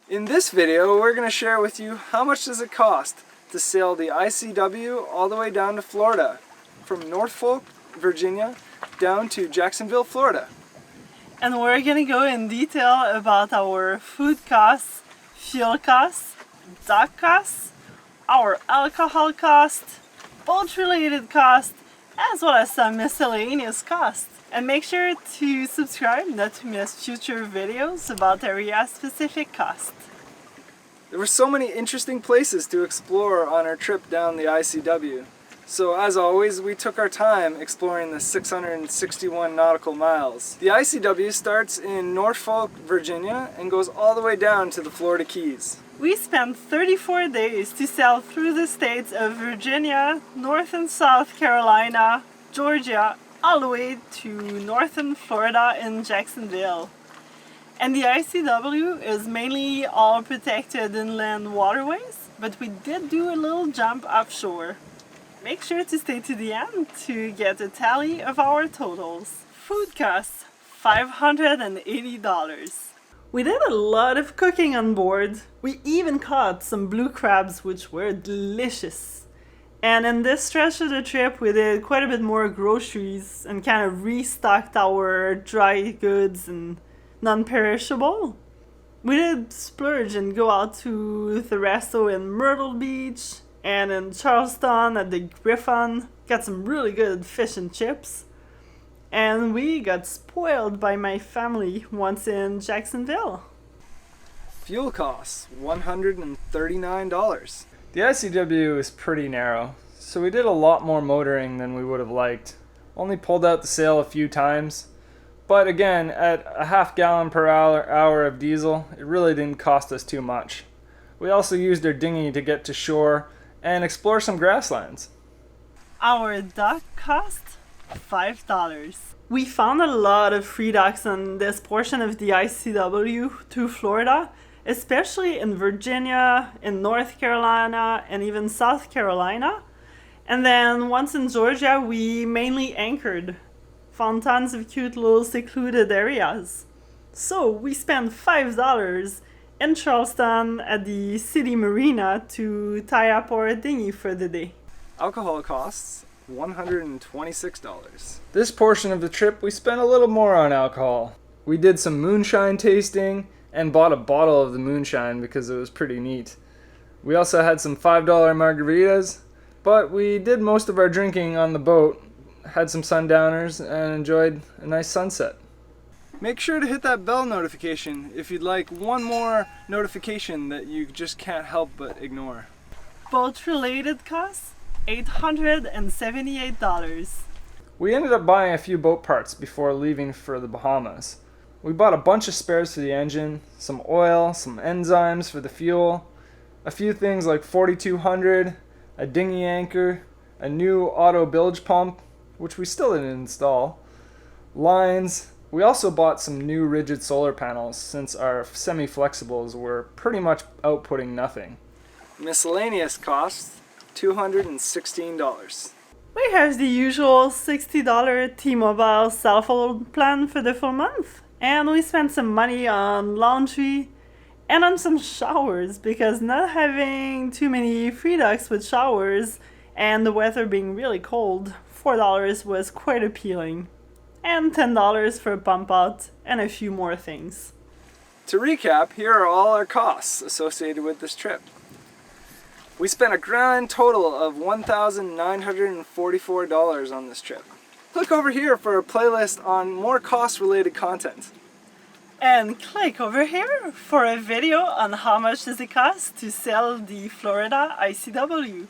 In this video, we're going to share with you how much does it cost to sail the ICW all the way down to Florida, from Norfolk, Virginia, down to Jacksonville, Florida. And we're going to go in detail about our food costs, fuel costs, dock costs, our alcohol costs, boat-related costs, as well as some miscellaneous costs. And make sure to subscribe not to miss future videos about area-specific costs. There were so many interesting places to explore on our trip down the ICW. So as always, we took our time exploring the 661 nautical miles. The ICW starts in Norfolk, Virginia, and goes all the way down to the Florida Keys. We spent 34 days to sail through the states of Virginia, North and South Carolina, Georgia, all the way to northern Florida in Jacksonville. And the ICW is mainly all protected inland waterways, but we did do a little jump offshore. Make sure to stay to the end to get a tally of our totals. Food costs $580. We did a lot of cooking on board. We even caught some blue crabs, which were delicious. And in this stretch of the trip, we did quite a bit more groceries and kind of restocked our dry goods and non-perishable. We did splurge and go out to the resto in Myrtle Beach and in Charleston at the Griffon. Got some really good fish and chips. And we got spoiled by my family once in Jacksonville. Fuel costs $139. The ICW is pretty narrow, so we did a lot more motoring than we would have liked. Only pulled out the sail a few times, but again, at a half gallon per hour of diesel, it really didn't cost us too much. We also used our dinghy to get to shore and explore some grasslands. Our dock cost $5. We found a lot of free docks on this portion of the ICW to Florida, especially in Virginia, in North Carolina, and even South Carolina. And then once in Georgia, we mainly anchored. Found tons of cute little secluded areas. So we spent $5 in Charleston at the city marina to tie up our dinghy for the day. Alcohol costs $126. This portion of the trip we spent a little more on alcohol. We did some moonshine tasting and bought a bottle of the moonshine because it was pretty neat. We also had some $5 margaritas, but we did most of our drinking on the boat, had some sundowners, and enjoyed a nice sunset. Make sure to hit that bell notification if you'd like one more notification that you just can't help but ignore. Boat-related costs $878. We ended up buying a few boat parts before leaving for the Bahamas. We bought a bunch of spares for the engine, some oil, some enzymes for the fuel, a few things like 4200, a dinghy anchor, a new auto bilge pump, which we still didn't install, lines. We also bought some new rigid solar panels since our semi-flexibles were pretty much outputting nothing. Miscellaneous costs $216. We have the usual $60 T-Mobile cell phone plan for the full month. And we spent some money on laundry and on some showers because not having too many free docks with showers and the weather being really cold, $4 was quite appealing. And $10 for a pump out and a few more things. To recap, here are all our costs associated with this trip. We spent a grand total of $1,944 on this trip. Click over here for a playlist on more cost-related content. And click over here for a video on how much does it cost to sail the Florida ICW.